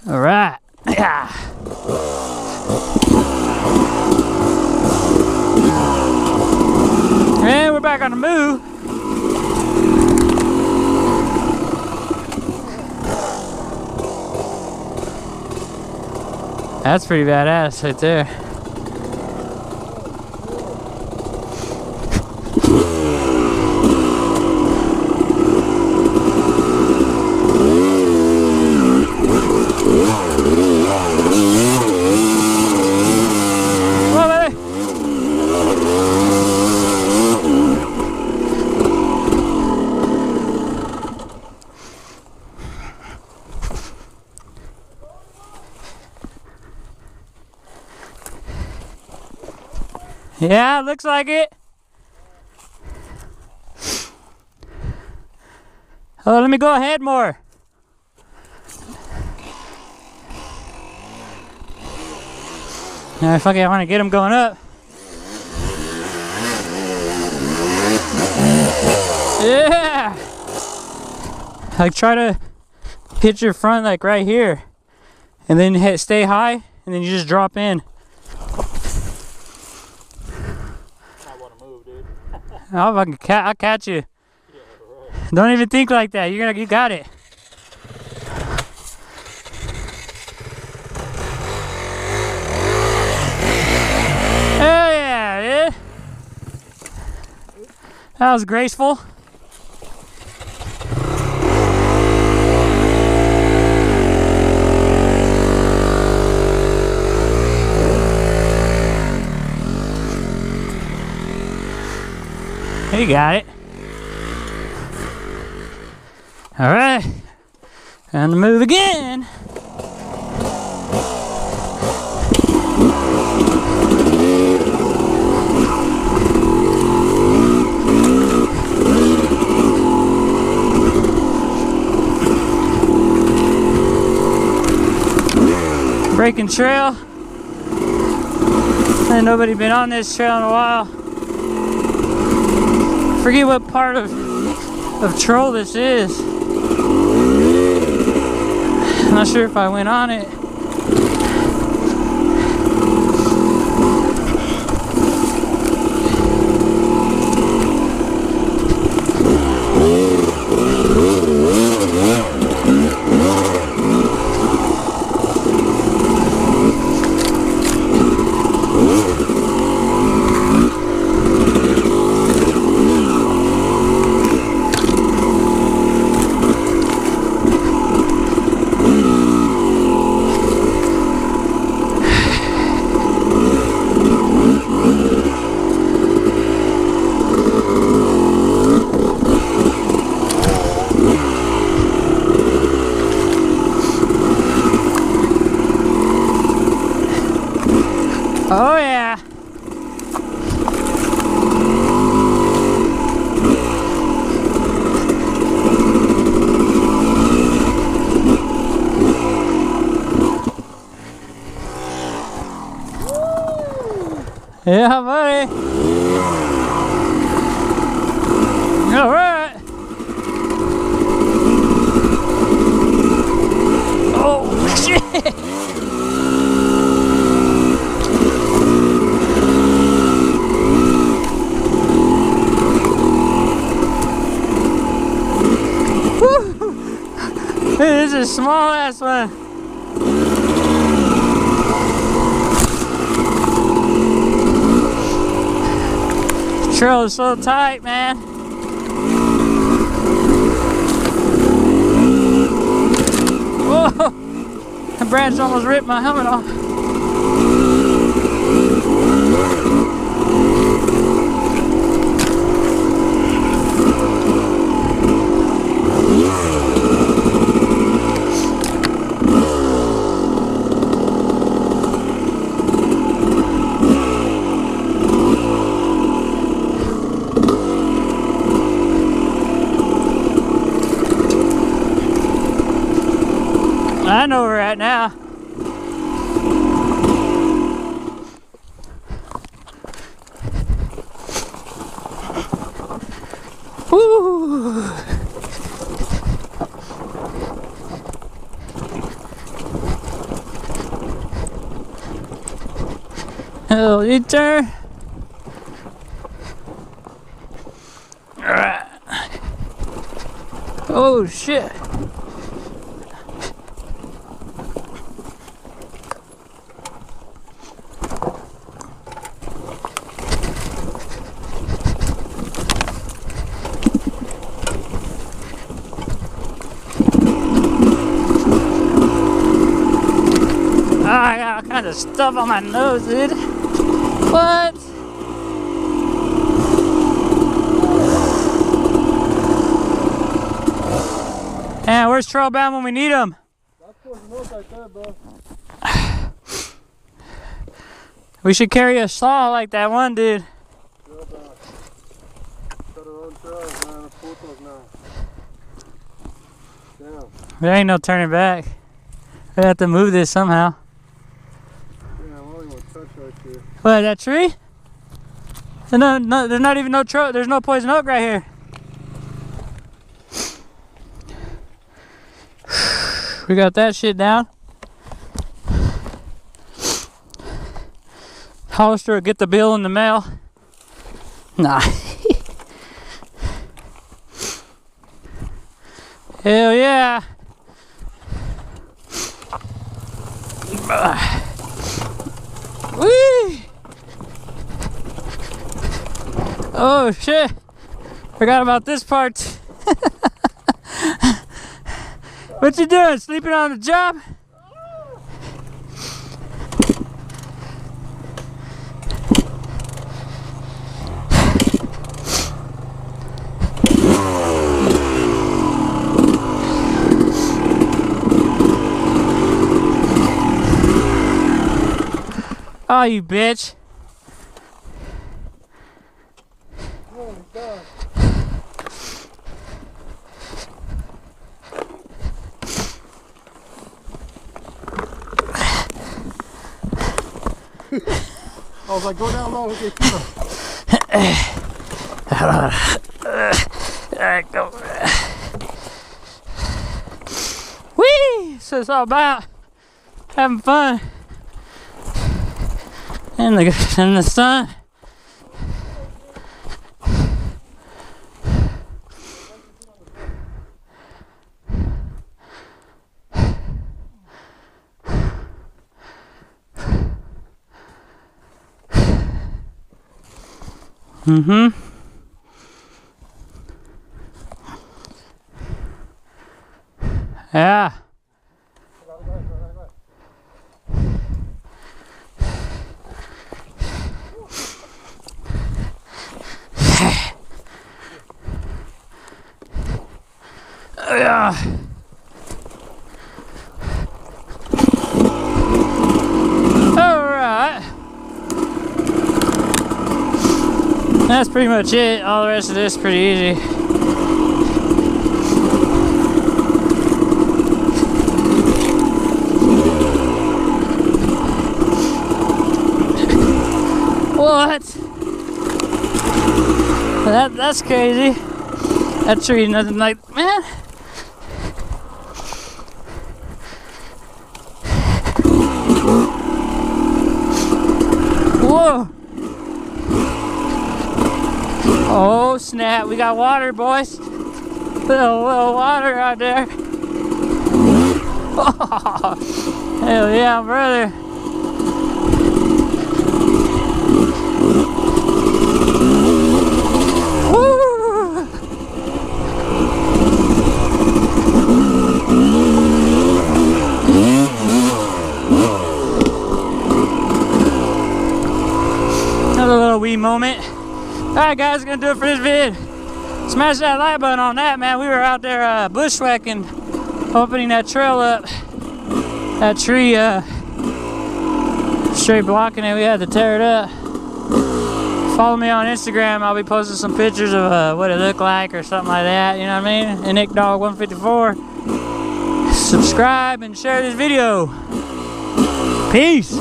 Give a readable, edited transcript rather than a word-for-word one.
All right. Yeah. And we're back on the move. That's pretty badass right there. Yeah, looks like it. Oh, let me go ahead more. Nah, fuck it, I want to get him going up. Yeah! Like, try to pitch your front like right here. And then stay high, and then you just drop in. I'll fucking I'll catch you. Yeah, right. Don't even think like that. You got it. Hell yeah, dude. That was graceful. You got it. All right, on the move again. Breaking trail. Ain't nobody been on this trail in a while. Forget what part of Troll this is. I'm not sure if I went on it. Oh yeah. Yeah, buddy. All right. Oh shit. This is a small ass one. The trail is so tight, man. Whoa! The branch almost ripped my helmet off. I know where we're at now. Woo! little U-turn. Alright. Oh shit. I got all kinds of stuff on my nose, dude. What? And where's Trailbound when we need him? That's towards the north right there, bro. We should carry a saw like that one dude. Trailbound. Got our own trails, man. Let's pull those now. Damn. There ain't no turning back. We have to move this somehow. Damn, I don't even want to touch right here. What, that tree? No, there's not even no there's no poison oak right here. We got that shit down. Hollister will get the bill in the mail. Nah. Hell yeah. Whee! Oh shit. Forgot about this part. What you doing? Sleeping on the job? Oh, you bitch. Oh, God. I was like, go down low and get you. Alright, go. Whee! So it's all about having fun in the sun. Mm-hmm. Yeah. Yeah. All right. That's pretty much it. All the rest of this is pretty easy. What? That's crazy. That tree, nothing like, man. Whoa. Oh snap, we got water, boys. Little water out there. Oh, hell yeah, brother. Another little wee moment. Alright guys, gonna do it for this vid. Smash that like button on that, man. We were out there bushwhacking, opening that trail up. That tree straight blocking it, we had to tear it up. Follow me on Instagram, I'll be posting some pictures of what it looked like or something like that, you know what I mean? And NickDog154. Subscribe and share this video. Peace.